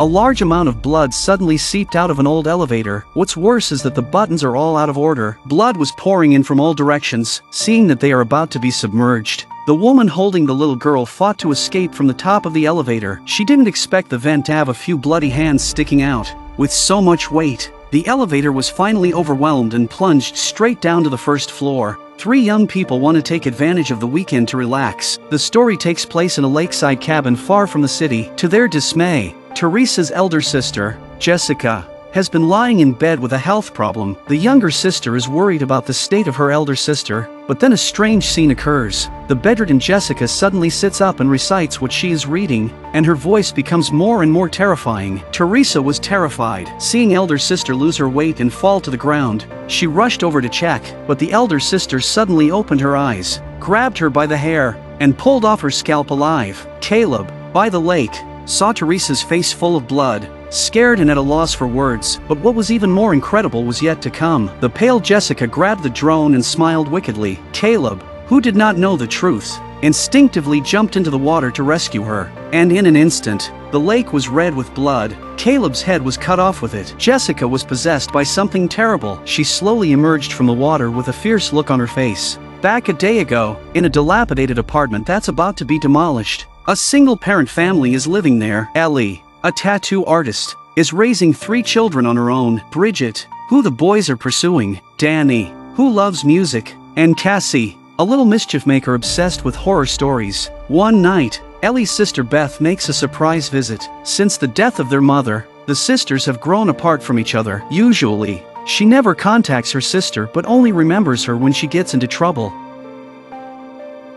A large amount of blood suddenly seeped out of an old elevator. What's worse is that the buttons are all out of order. Blood was pouring in from all directions. Seeing that they are about to be submerged, the woman holding the little girl fought to escape from the top of the elevator. She didn't expect the vent to have a few bloody hands sticking out. With so much weight, the elevator was finally overwhelmed and plunged straight down to the first floor. Three young people want to take advantage of the weekend to relax. The story takes place in a lakeside cabin far from the city. To their dismay, Teresa's elder sister, Jessica, has been lying in bed with a health problem. The younger sister is worried about the state of her elder sister, but then a strange scene occurs. The bedridden Jessica suddenly sits up and recites what she is reading, and her voice becomes more and more terrifying. Teresa was terrified, seeing elder sister lose her weight and fall to the ground. She rushed over to check, but the elder sister suddenly opened her eyes, grabbed her by the hair, and pulled off her scalp alive. Caleb, by the lake, saw Teresa's face full of blood, scared and at a loss for words. But what was even more incredible was yet to come. The pale Jessica grabbed the drone and smiled wickedly. Caleb, who did not know the truth, instinctively jumped into the water to rescue her, and in an instant, the lake was red with blood. Caleb's head was cut off with it. Jessica was possessed by something terrible. She slowly emerged from the water with a fierce look on her face. Back a day ago, in a dilapidated apartment that's about to be demolished, a single-parent family is living there. Ellie, a tattoo artist, is raising 3 children on her own. Bridget, who the boys are pursuing, Danny, who loves music, and Cassie, a little mischief maker obsessed with horror stories. One night, Ellie's sister Beth makes a surprise visit. Since the death of their mother, the sisters have grown apart from each other. Usually, she never contacts her sister but only remembers her when she gets into trouble.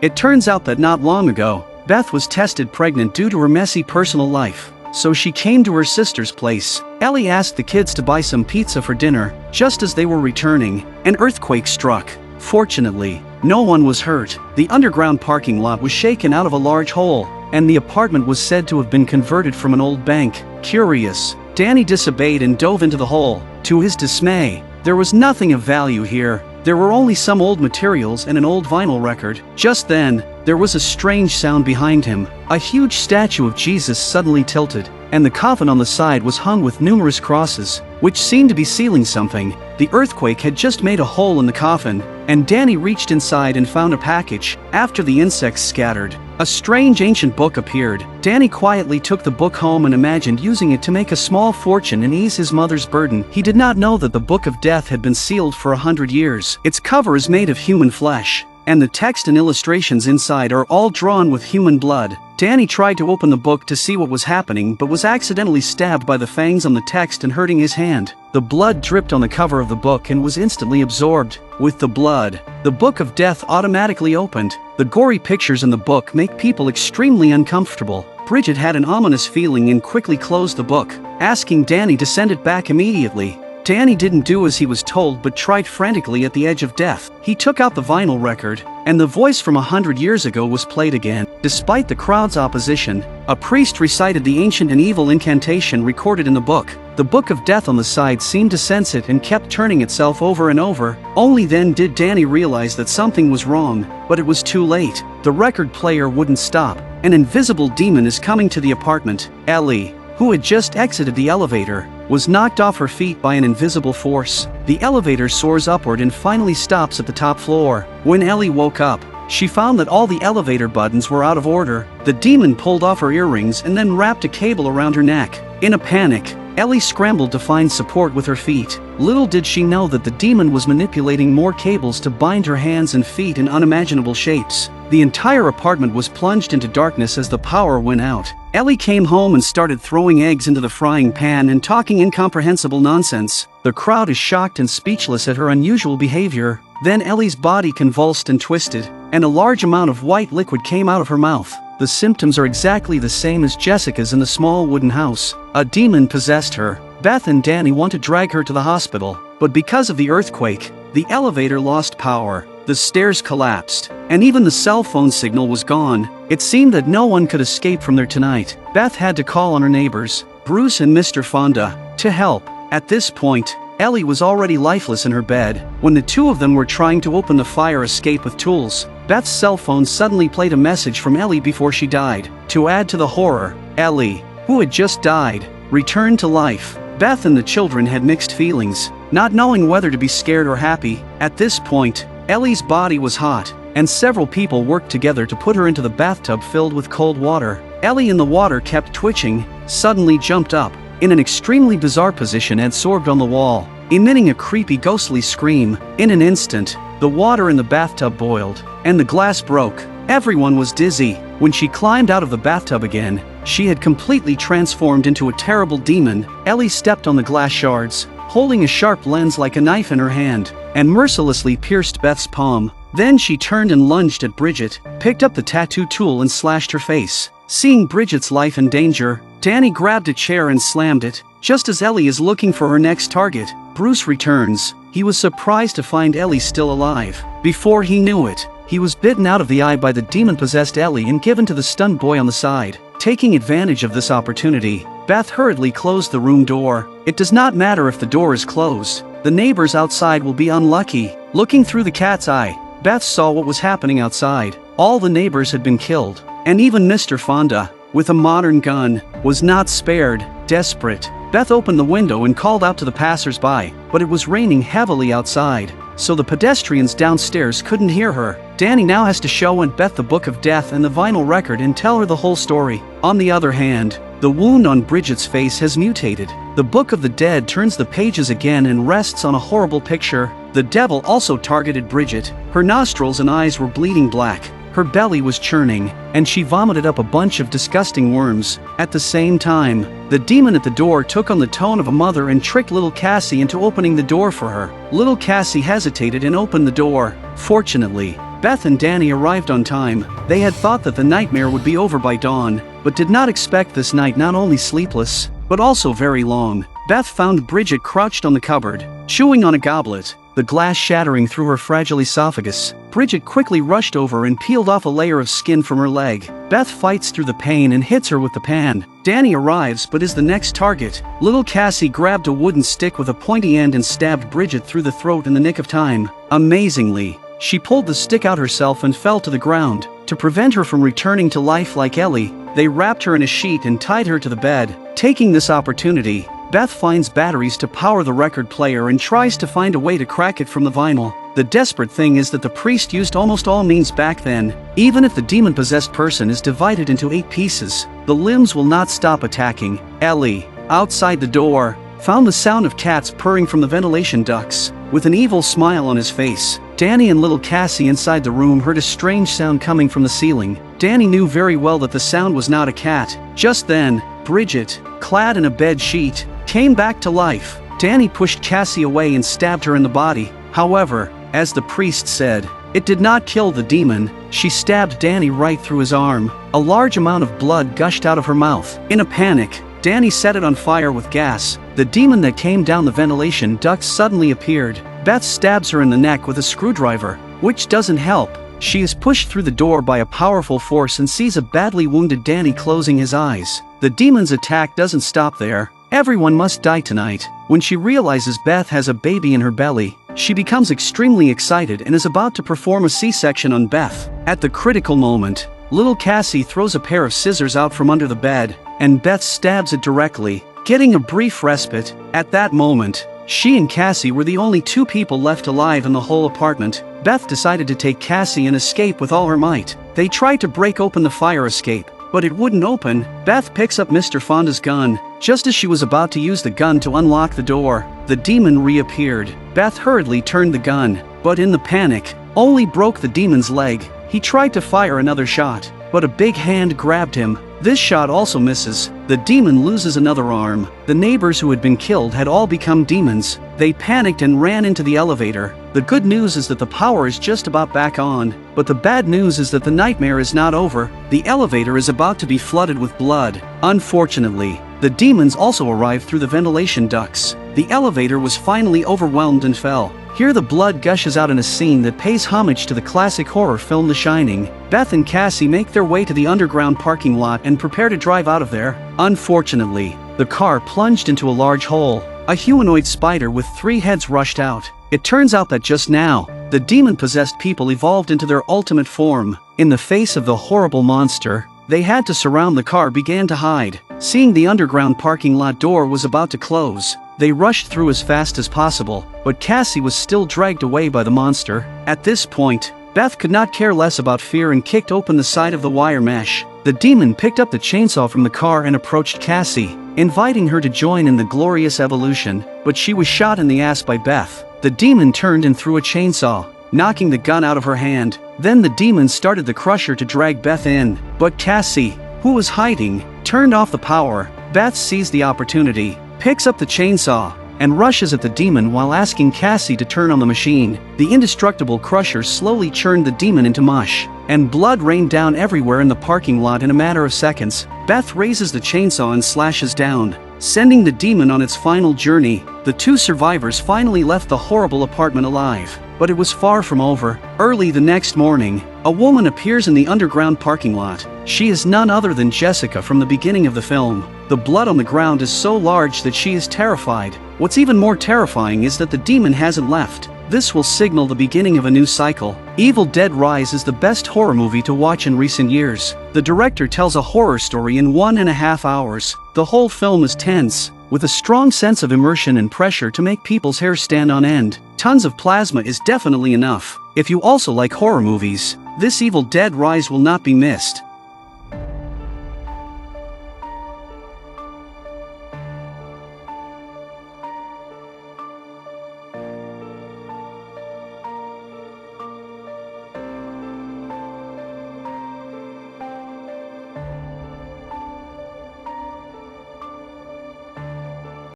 It turns out that not long ago, Beth was tested pregnant due to her messy personal life, so she came to her sister's place. Ellie asked the kids to buy some pizza for dinner. Just as they were returning, an earthquake struck. Fortunately, no one was hurt. The underground parking lot was shaken out of a large hole, and the apartment was said to have been converted from an old bank. Curious, Danny disobeyed and dove into the hole. To his dismay, there was nothing of value here. There were only some old materials and an old vinyl record. Just then, there was a strange sound behind him. A huge statue of Jesus suddenly tilted, and the coffin on the side was hung with numerous crosses, which seemed to be sealing something. The earthquake had just made a hole in the coffin, and Danny reached inside and found a package. After the insects scattered, a strange ancient book appeared. Danny quietly took the book home and imagined using it to make a small fortune and ease his mother's burden. He did not know that the Book of Death had been sealed for 100 years. Its cover is made of human flesh, and the text and illustrations inside are all drawn with human blood. Danny tried to open the book to see what was happening but was accidentally stabbed by the fangs on the text and hurting his hand. The blood dripped on the cover of the book and was instantly absorbed. With the blood, the Book of Death automatically opened. The gory pictures in the book make people extremely uncomfortable. Bridget had an ominous feeling and quickly closed the book, asking Danny to send it back immediately. Danny didn't do as he was told but tried frantically at the edge of death. He took out the vinyl record, and the voice from 100 years ago was played again. Despite the crowd's opposition, a priest recited the ancient and evil incantation recorded in the book. The Book of Death on the side seemed to sense it and kept turning itself over and over. Only then did Danny realize that something was wrong, but it was too late. The record player wouldn't stop. An invisible demon is coming to the apartment. Ellie, who had just exited the elevator, was knocked off her feet by an invisible force. The elevator soars upward and finally stops at the top floor. When Ellie woke up, she found that all the elevator buttons were out of order. The demon pulled off her earrings and then wrapped a cable around her neck. In a panic, Ellie scrambled to find support with her feet. Little did she know that the demon was manipulating more cables to bind her hands and feet in unimaginable shapes. The entire apartment was plunged into darkness as the power went out. Ellie came home and started throwing eggs into the frying pan and talking incomprehensible nonsense. The crowd is shocked and speechless at her unusual behavior. Then Ellie's body convulsed and twisted, and a large amount of white liquid came out of her mouth. The symptoms are exactly the same as Jessica's in the small wooden house. A demon possessed her. Beth and Danny want to drag her to the hospital, but because of the earthquake, the elevator lost power. The stairs collapsed, and even the cell phone signal was gone. It seemed that no one could escape from there tonight. Beth had to call on her neighbors, Bruce and Mr. Fonda, to help. At this point, Ellie was already lifeless in her bed. When the two of them were trying to open the fire escape with tools, Beth's cell phone suddenly played a message from Ellie before she died. To add to the horror, Ellie, who had just died, returned to life. Beth and the children had mixed feelings, not knowing whether to be scared or happy. At this point, Ellie's body was hot, and several people worked together to put her into the bathtub filled with cold water. Ellie in the water kept twitching, suddenly jumped up, in an extremely bizarre position and sorbed on the wall, emitting a creepy ghostly scream. In an instant, the water in the bathtub boiled, and the glass broke. Everyone was dizzy. When she climbed out of the bathtub again, she had completely transformed into a terrible demon. Ellie stepped on the glass shards, holding a sharp lens like a knife in her hand, and mercilessly pierced Beth's palm. Then she turned and lunged at Bridget, picked up the tattoo tool and slashed her face. Seeing Bridget's life in danger, Danny grabbed a chair and slammed it. Just as Ellie is looking for her next target, Bruce returns. He was surprised to find Ellie still alive. Before he knew it, he was bitten out of the eye by the demon-possessed Ellie and given to the stunned boy on the side. Taking advantage of this opportunity, Beth hurriedly closed the room door. It does not matter if the door is closed. The neighbors outside will be unlucky. Looking through the cat's eye, Beth saw what was happening outside. All the neighbors had been killed, and even Mr. Fonda, with a modern gun, was not spared. Desperate, Beth opened the window and called out to the passers-by, but it was raining heavily outside, so the pedestrians downstairs couldn't hear her. Danny now has to show Aunt Beth the Book of Death and the vinyl record and tell her the whole story. On the other hand, the wound on Bridget's face has mutated. The Book of the Dead turns the pages again and rests on a horrible picture. The devil also targeted Bridget. Her nostrils and eyes were bleeding black. Her belly was churning, and she vomited up a bunch of disgusting worms. At the same time, the demon at the door took on the tone of a mother and tricked little Cassie into opening the door for her. Little Cassie hesitated and opened the door. Fortunately, Beth and Danny arrived on time. They had thought that the nightmare would be over by dawn, but did not expect this night not only sleepless, but also very long. Beth found Bridget crouched on the cupboard, chewing on a goblet, the glass shattering through her fragile esophagus. Bridget quickly rushed over and peeled off a layer of skin from her leg. Beth fights through the pain and hits her with the pan. Danny arrives but is the next target. Little Cassie grabbed a wooden stick with a pointy end and stabbed Bridget through the throat in the nick of time. Amazingly, she pulled the stick out herself and fell to the ground. To prevent her from returning to life like Ellie, they wrapped her in a sheet and tied her to the bed. Taking this opportunity, Beth finds batteries to power the record player and tries to find a way to crack it from the vinyl. The desperate thing is that the priest used almost all means back then. Even if the demon-possessed person is divided into 8 pieces, the limbs will not stop attacking. Ellie, outside the door, found the sound of cats purring from the ventilation ducts. With an evil smile on his face, Danny and little Cassie inside the room heard a strange sound coming from the ceiling. Danny knew very well that the sound was not a cat. Just then, Bridget, clad in a bed sheet, came back to life. Danny pushed Cassie away and stabbed her in the body. However, as the priest said, it did not kill the demon. She stabbed Danny right through his arm. A large amount of blood gushed out of her mouth. In a panic, Danny set it on fire with gas. The demon that came down the ventilation duct suddenly appeared. Beth stabs her in the neck with a screwdriver, which doesn't help. She is pushed through the door by a powerful force and sees a badly wounded Danny closing his eyes. The demon's attack doesn't stop there. Everyone must die tonight. When she realizes Beth has a baby in her belly, she becomes extremely excited and is about to perform a C-section on Beth. At the critical moment, little Cassie throws a pair of scissors out from under the bed, and Beth stabs it directly, getting a brief respite. At that moment, she and Cassie were the only 2 people left alive in the whole apartment. Beth decided to take Cassie and escape with all her might. They tried to break open the fire escape, but it wouldn't open. Beth picks up Mr. Fonda's gun. Just as she was about to use the gun to unlock the door, the demon reappeared. Beth hurriedly turned the gun, but in the panic, only broke the demon's leg. He tried to fire another shot, but a big hand grabbed him. This shot also misses. The demon loses another arm. The neighbors who had been killed had all become demons. They panicked and ran into the elevator. The good news is that the power is just about back on, but the bad news is that the nightmare is not over. The elevator is about to be flooded with blood. Unfortunately, the demons also arrived through the ventilation ducts. The elevator was finally overwhelmed and fell. Here the blood gushes out in a scene that pays homage to the classic horror film The Shining. Beth and Cassie make their way to the underground parking lot and prepare to drive out of there. Unfortunately, the car plunged into a large hole. A humanoid spider with 3 heads rushed out. It turns out that just now, the demon-possessed people evolved into their ultimate form. In the face of the horrible monster, they had to surround the car began to hide. Seeing the underground parking lot door was about to close, they rushed through as fast as possible, but Cassie was still dragged away by the monster. At this point, Beth could not care less about fear and kicked open the side of the wire mesh. The demon picked up the chainsaw from the car and approached Cassie, inviting her to join in the glorious evolution, but she was shot in the ass by Beth. The demon turned and threw a chainsaw, knocking the gun out of her hand. Then the demon started the crusher to drag Beth in, but Cassie, who was hiding, turned off the power. Beth sees the opportunity, picks up the chainsaw, and rushes at the demon while asking Cassie to turn on the machine. The indestructible crusher slowly churned the demon into mush, and blood rained down everywhere in the parking lot in a matter of seconds. Beth raises the chainsaw and slashes down, sending the demon on its final journey. The two survivors finally left the horrible apartment alive, but it was far from over. Early the next morning, a woman appears in the underground parking lot. She is none other than Jessica from the beginning of the film. The blood on the ground is so large that she is terrified. What's even more terrifying is that the demon hasn't left. This will signal the beginning of a new cycle. Evil Dead Rise is the best horror movie to watch in recent years. The director tells a horror story in 1.5 hours. The whole film is tense, with a strong sense of immersion and pressure to make people's hair stand on end. Tons of plasma is definitely enough. If you also like horror movies, this Evil Dead Rise will not be missed.